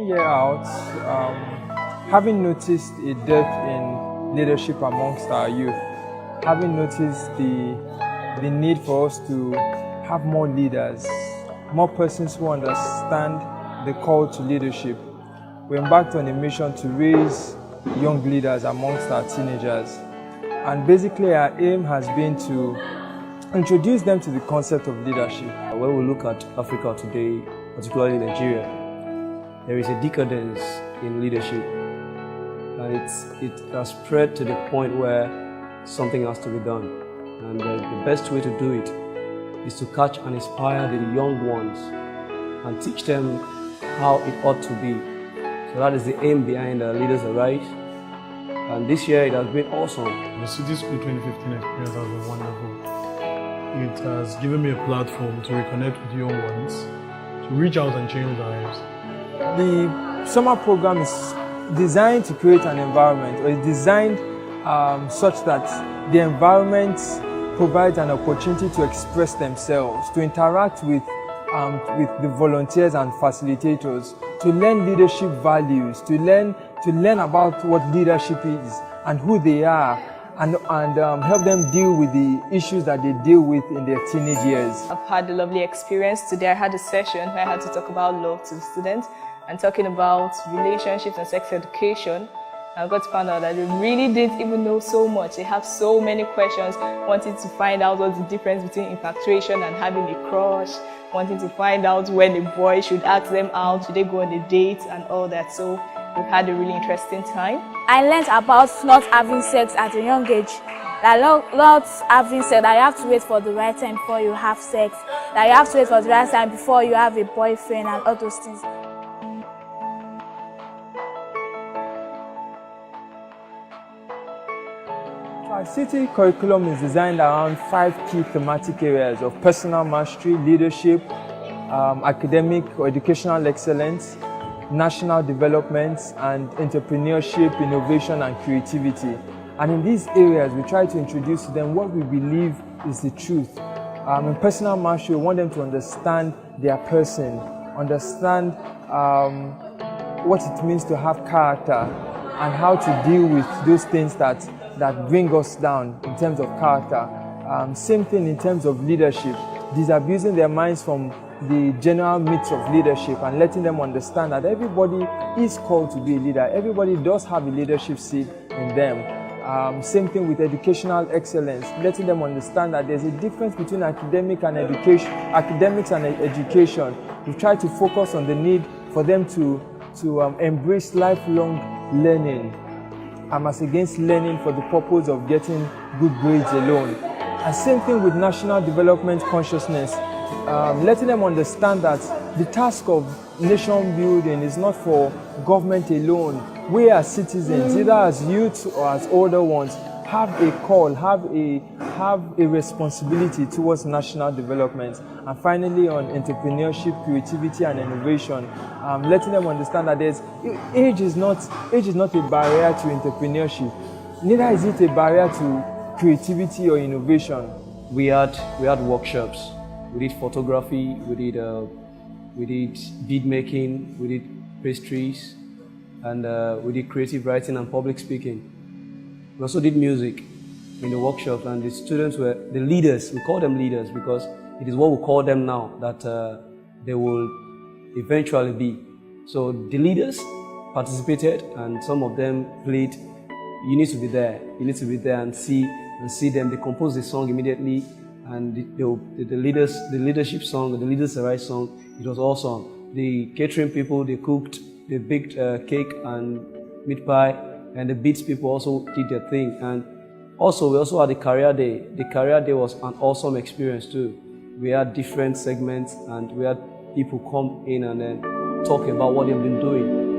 year out, having noticed a dearth in leadership amongst our youth, having noticed the need for us to have more leaders, more persons who understand the call to leadership, we embarked on a mission to raise young leaders amongst our teenagers. And basically our aim has been to introduce them to the concept of leadership. When we look at Africa today, particularly Nigeria, there is a decadence in leadership, and it has spread to the point where something has to be done. And the best way to do it is to catch and inspire the young ones and teach them how it ought to be. So that is the aim behind Leaders Arise. And this year it has been awesome. The City School 2015 experience has been wonderful. It has given me a platform to reconnect with young ones, to reach out and change lives. The summer program is designed to create an environment, or is designed such that the environment provides an opportunity to express themselves, to interact with the volunteers and facilitators, to learn leadership values, to learn about what leadership is and who they are, and help them deal with the issues that they deal with in their teenage years. I've had a lovely experience. Today I had a session where I had to talk about love to the students and talking about relationships and sex education. I got to find out that they really didn't even know so much. They have so many questions, wanting to find out what's the difference between infatuation and having a crush, wanting to find out when a boy should ask them out, should they go on a date and all that. So we've had a really interesting time. I learned about not having sex at a young age. That not having sex, that you have to wait for the right time before you have sex. That you have to wait for the right time before you have a boyfriend and all those things. Our city curriculum is designed around 5 key thematic areas of personal mastery, leadership, academic or educational excellence, national development, and entrepreneurship, innovation, and creativity. And in these areas, we try to introduce to them what we believe is the truth. In personal mastery, we want them to understand their person, understand what it means to have character, and how to deal with those things that bring us down in terms of character. Same thing in terms of leadership, disabusing their minds from the general myths of leadership and letting them understand that everybody is called to be a leader. Everybody does have a leadership seed in them. Same thing with educational excellence, letting them understand that there's a difference between academics and education. We try to focus on the need for them to embrace lifelong learning, as against learning for the purpose of getting good grades alone. And same thing with national development consciousness, letting them understand that the task of nation building is not for government alone. We as citizens, either as youth or as older ones, have a call, have a responsibility towards national development. And finally, on entrepreneurship, creativity, and innovation, letting them understand that age is not a barrier to entrepreneurship. Neither is it a barrier to creativity or innovation. We had workshops. We did photography. We did bead making. We did pastries, and we did creative writing and public speaking. We also did music in the workshop, and the students were the leaders. We call them leaders because it is what we call them now that they will eventually be. So the leaders participated, and some of them played. You need to be there. You need to be there and see them. They composed the song immediately, and the leadership song, the Leaders Arise song, it was awesome. The catering people, they cooked, they baked cake and meat pie. And the beats people also did their thing. And also, we also had the career day. The career day was an awesome experience too. We had different segments, and we had people come in and then talk about what they've been doing.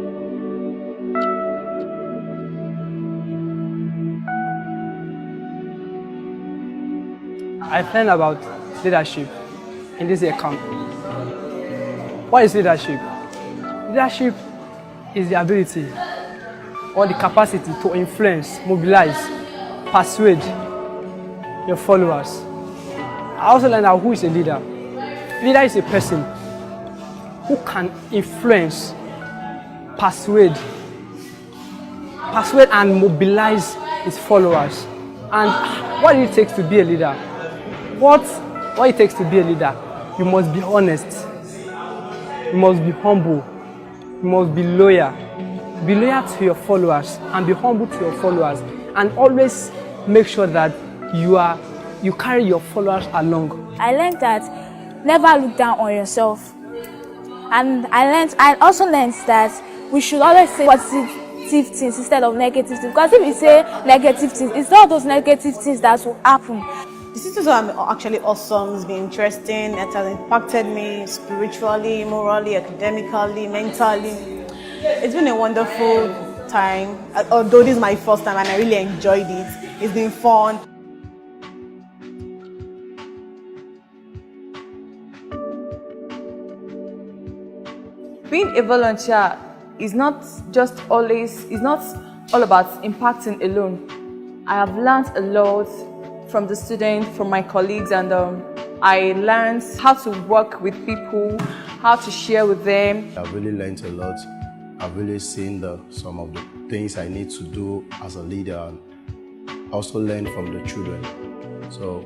I learned about leadership in this year camp. What is leadership? Leadership is the ability or the capacity to influence, mobilize, persuade your followers. I also learned out who is a leader. Leader is a person who can influence persuade and mobilize his followers. And what it takes to be a leader? What it takes to be a leader? You must be honest. You must be humble. You must be loyal. Be loyal to your followers and be humble to your followers. And always make sure that you carry your followers along. I learned that never look down on yourself. And I also learned that we should always say positive things instead of negative things. Because if you say negative things, it's not those negative things that will happen. The C.I.T.Y are actually awesome. It's been interesting. It has impacted me spiritually, morally, academically, mentally. It's been a wonderful time. Although this is my first time and I really enjoyed it. It's been fun. Being a volunteer is not all about impacting alone. I have learned a lot from the students, from my colleagues, and I learned how to work with people, how to share with them. I've really learned a lot. I've really seen some of the things I need to do as a leader, and also learn from the children. So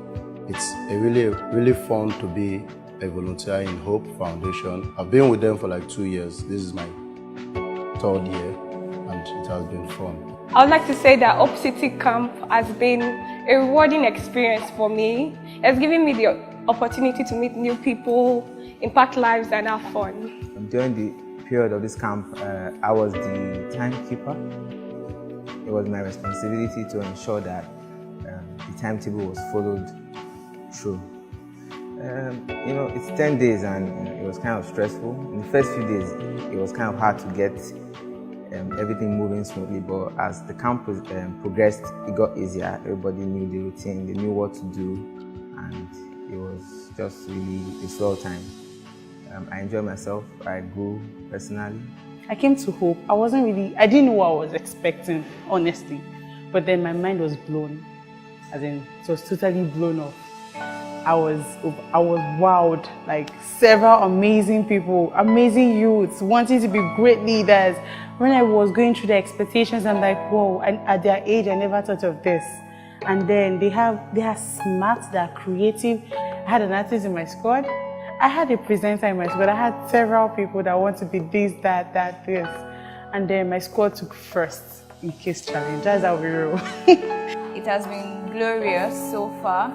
it's really fun to be a volunteer in H.O.P.E Foundation. I've been with them for like 2 years. This is my 3rd year, and it has been fun. I would like to say that H.O.P.E City Camp has been a rewarding experience for me. It's given me the opportunity to meet new people, impact lives, and have fun. During the period of this camp, I was the timekeeper. It was my responsibility to ensure that the timetable was followed through. It's 10 days and it was kind of stressful. In the first few days, it was kind of hard to get everything moving smoothly, but as the camp progressed, it got easier. Everybody knew the routine, they knew what to do, and it was just really a slow time. I enjoyed myself, I grew personally. I came to H.O.P.E. I didn't know what I was expecting, honestly, but then my mind was blown, as in, it was totally blown off. I was wowed, like several amazing people, amazing youths wanting to be great leaders. When I was going through the expectations, I'm like, whoa, and at their age, I never thought of this. And then they are smart, they are creative. I had an artist in my squad. I had a presenter in my squad. I had several people that want to be this, that, this. And then my squad took first in Case Challenge. That's how we roll. It has been glorious so far.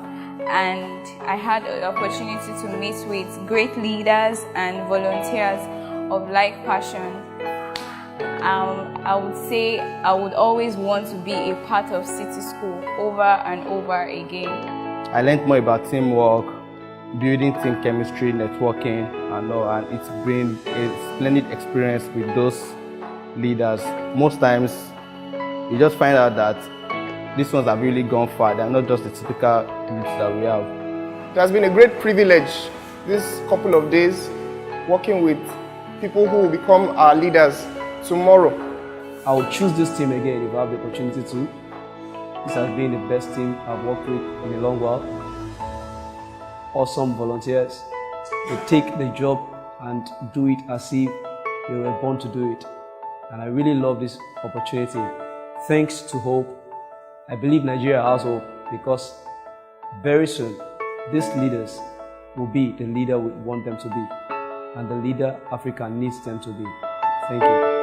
And I had the opportunity to meet with great leaders and volunteers of like passion. I would say I would always want to be a part of City School over and over again. I learned more about teamwork, building team chemistry, networking, and all, and it's been a splendid experience with those leaders. Most times, you just find out that these ones have really gone far. They're not just the typical youths that we have. It has been a great privilege this couple of days working with people who will become our leaders tomorrow. I will choose this team again if I have the opportunity to. This has been the best team I've worked with in a long while. Awesome volunteers. They take the job and do it as if they were born to do it. And I really love this opportunity. Thanks to H.O.P.E, I believe Nigeria has hope, because very soon these leaders will be the leader we want them to be, and the leader Africa needs them to be. Thank you.